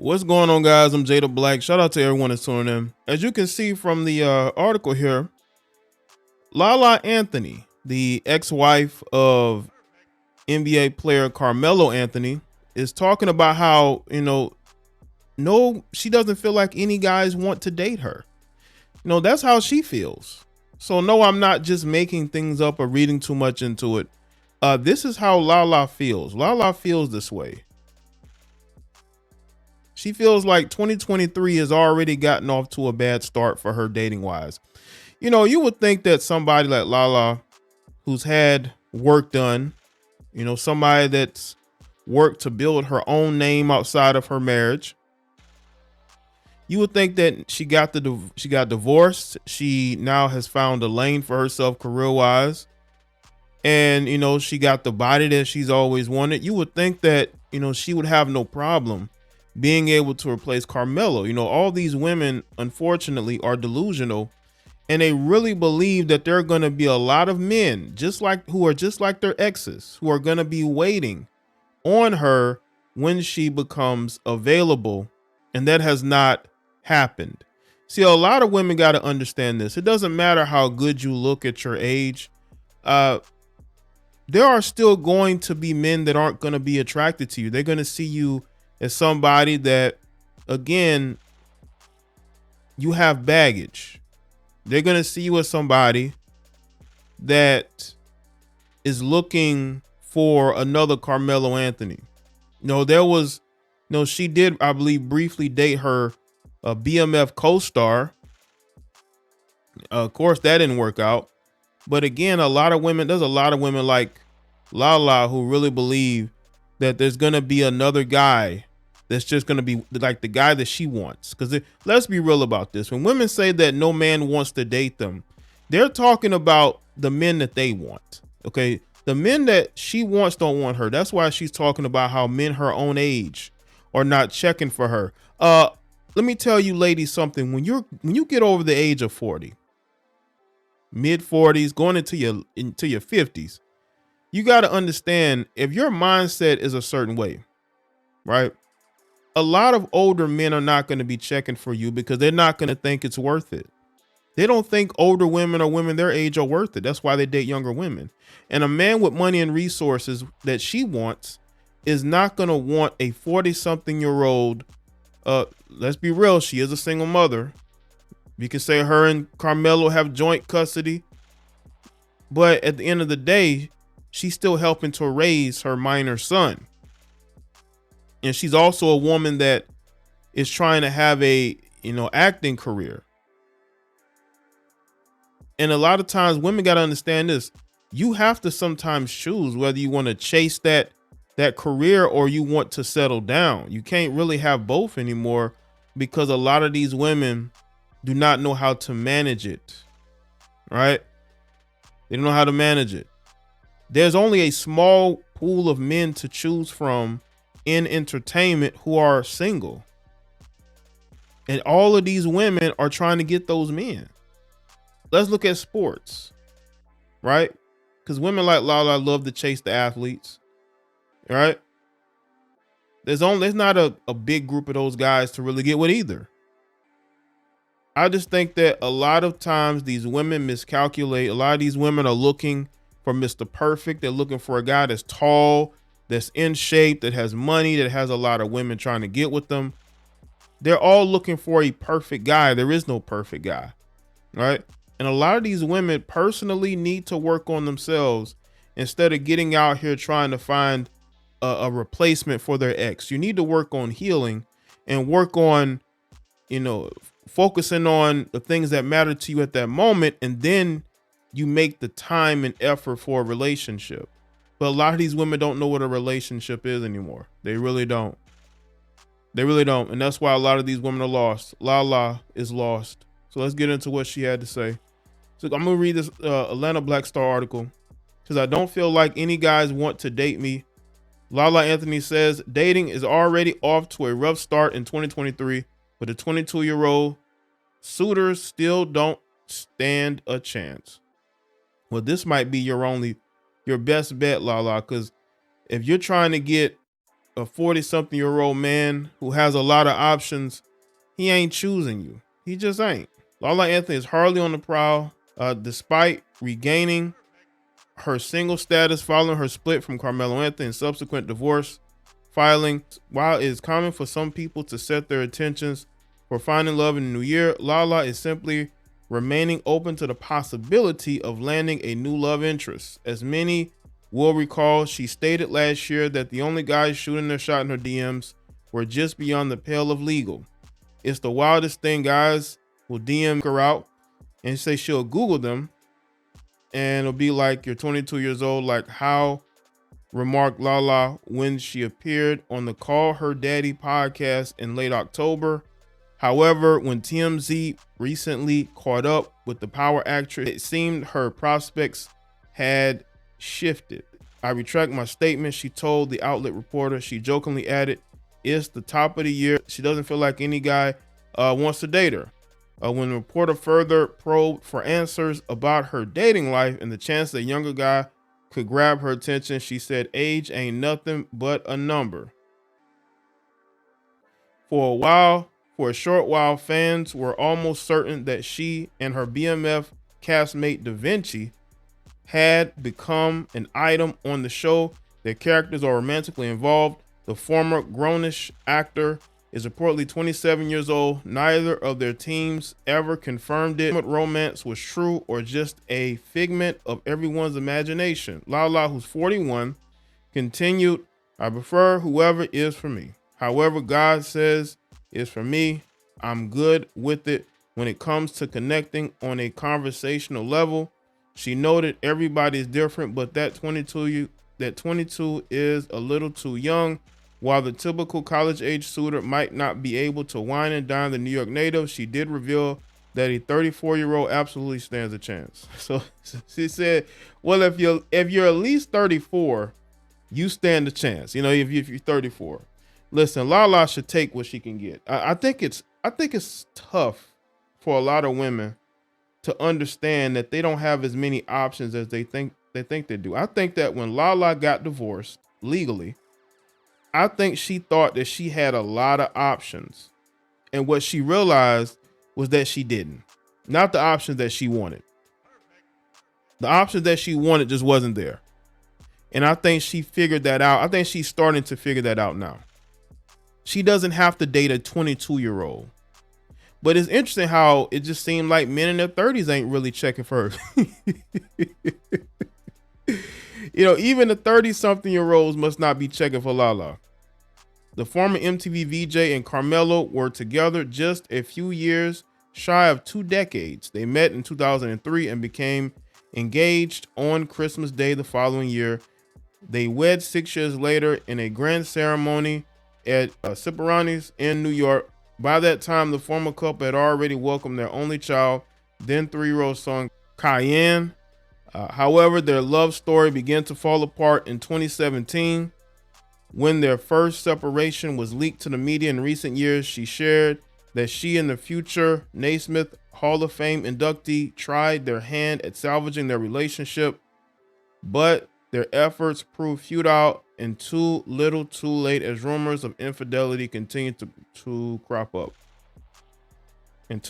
What's going on, guys? I'm Jada Black. Shout out to everyone that's tuning in. As you can see from the article here, Lala Anthony, the ex-wife of NBA player Carmelo Anthony, is talking about how, no, she doesn't feel like any guys want to date her. That's how she feels. So, no, I'm not just making things up or reading too much into it. This is how Lala feels. Lala feels this way. She feels like 2023 has already gotten off to a bad start for her dating wise. You would think that somebody like Lala, who's had work done, somebody that's worked to build her own name outside of her marriage, you would think that she got divorced. She now has found a lane for herself career wise. And, she got the body that she's always wanted. You would think that, she would have no problem being able to replace Carmelo. All these women, unfortunately, are delusional, and they really believe that there are going to be a lot of men who are just like their exes, who are going to be waiting on her when she becomes available. And that has not happened. See, a lot of women got to understand this. It doesn't matter how good you look at your age. There are still going to be men that aren't going to be attracted to you. They're going to see you as somebody that, again, you have baggage. They're going to see you as somebody that is looking for another Carmelo Anthony. She did, I believe, briefly date her BMF co-star. Of course, that didn't work out. But again, there's a lot of women like Lala who really believe that there's going to be another guy that's just going to be like the guy that she wants. Because let's be real about this. When women say that no man wants to date them, they're talking about the men that they want. Okay. The men that she wants don't want her. That's why she's talking about how men her own age are not checking for her. Let me tell you ladies something. When you get over the age of 40, mid 40s, going into your 50s, you got to understand, if your mindset is a certain way, right? A lot of older men are not going to be checking for you because they're not going to think it's worth it. They don't think older women or women their age are worth it. That's why they date younger women. And a man with money and resources that she wants is not going to want a 40-something-year-old. Let's be real. She is a single mother. You can say her and Carmelo have joint custody. But at the end of the day, she's still helping to raise her minor son. And she's also a woman that is trying to have a, acting career. And a lot of times women got to understand this. You have to sometimes choose whether you want to chase that career or you want to settle down. You can't really have both anymore because a lot of these women do not know how to manage it. Right? They don't know how to manage it. There's only a small pool of men to choose from in entertainment who are single. And all of these women are trying to get those men. Let's look at sports, right? Because women like Lala love to chase the athletes, right? There's not a big group of those guys to really get with either. I just think that a lot of times these women miscalculate. A lot of these women are looking for Mr. Perfect. They're looking for a guy that's tall, that's in shape, that has money, that has a lot of women trying to get with them. They're all looking for a perfect guy. There is no perfect guy, right? And a lot of these women personally need to work on themselves instead of getting out here trying to find a replacement for their ex. You need to work on healing and work on, focusing on the things that matter to you at that moment. And then you make the time and effort for a relationship. But a lot of these women don't know what a relationship is anymore. They really don't. They really don't. And that's why a lot of these women are lost. Lala is lost. So let's get into what she had to say. So I'm going to read this Atlanta Black Star article. Because I don't feel like any guys want to date me. Lala Anthony says dating is already off to a rough start in 2023. But a 22-year-old suitors still don't stand a chance. Well, this might be your best bet, Lala, because if you're trying to get a 40-something-year-old man who has a lot of options, he ain't choosing you. He just ain't. Lala Anthony is hardly on the prowl, despite regaining her single status following her split from Carmelo Anthony and subsequent divorce filing. While it is common for some people to set their intentions for finding love in the new year, Lala is simply remaining open to the possibility of landing a new love interest. As many will recall, she stated last year that the only guys shooting their shot in her DMs were just beyond the pale of legal. It's the wildest thing. Guys will DM her out and say she'll Google them, and it'll be like, you're 22 years old, like how remarked Lala when she appeared on the Call Her Daddy podcast in late October. However, when TMZ recently caught up with the power actress, it seemed her prospects had shifted. I retract my statement, she told the outlet reporter. She jokingly added, it's the top of the year. She doesn't feel like any guy wants to date her. When the reporter further probed for answers about her dating life and the chance that a younger guy could grab her attention, she said, age ain't nothing but a number. For a short while, fans were almost certain that she and her BMF castmate Da Vinci had become an item on the show. Their characters are romantically involved. The former grownish actor is reportedly 27 years old. Neither of their teams ever confirmed it. Romance was true or just a figment of everyone's imagination. Lala, who's 41, continued, I prefer whoever is for me. However God says is for me, I'm good with it when it comes to connecting on a conversational level. She noted everybody's different, but that 22 is a little too young. While the typical college-age suitor might not be able to wine and dine the New York native, she did reveal that a 34-year-old absolutely stands a chance. So she said, well, if you're at least 34, you stand a chance. You know, if you're 34. Listen, Lala should take what she can get. I think it's tough for a lot of women to understand that they don't have as many options as they think they do. I think that when Lala got divorced legally, I think she thought that she had a lot of options. And what she realized was that she didn't. Not the options that she wanted. The options that she wanted just wasn't there. And I think she figured that out. I think she's starting to figure that out now. She doesn't have to date a 22-year-old. But it's interesting how it just seemed like men in their 30s ain't really checking for her. You know, even the 30-something-year-olds must not be checking for Lala. The former MTV VJ and Carmelo were together just a few years shy of 2 decades. They met in 2003 and became engaged on Christmas Day the following year. They wed 6 years later in a grand ceremony at Cipriani's in New York. By that time, the former couple had already welcomed their only child, then 3-year-old son, Cayenne. However, their love story began to fall apart in 2017 when their first separation was leaked to the media. In recent years, she shared that she and the future Naismith Hall of Fame inductee tried their hand at salvaging their relationship, but their efforts proved futile and too little too late as rumors of infidelity continued to crop up. In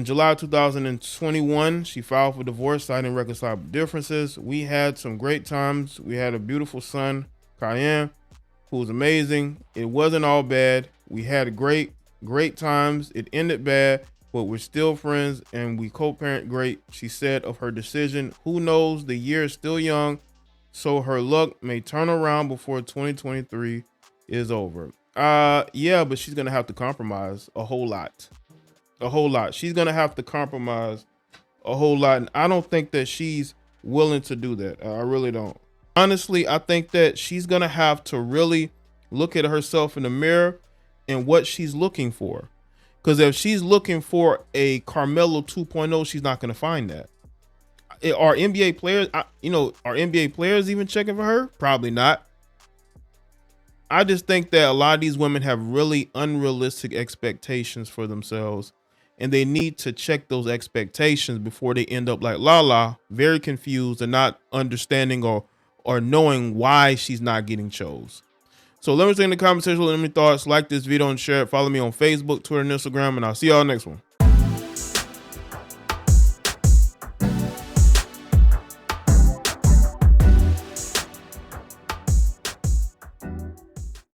July 2021, she filed for divorce, citing reconcilable differences. We had some great times. We had a beautiful son, Cayenne, who was amazing. It wasn't all bad. We had great times. It ended bad, but we're still friends and we co-parent great. She said of her decision, who knows, the year is still young, so her luck may turn around before 2023 is over. Yeah, but she's gonna have to compromise a whole lot. She's gonna have to compromise a whole lot, and I don't think that she's willing to do that. I really don't. Honestly, I think that she's gonna have to really look at herself in the mirror and what she's looking for. Because if she's looking for a Carmelo 2.0, she's not gonna find that. Are NBA players, are NBA players even checking for her? Probably not. I just think that a lot of these women have really unrealistic expectations for themselves, and they need to check those expectations before they end up like Lala, very confused and not understanding or knowing why she's not getting chose. So So let me know in the comment section, let me thoughts, like this video and share it. Follow me on Facebook, Twitter, and Instagram, and I'll see y'all next one.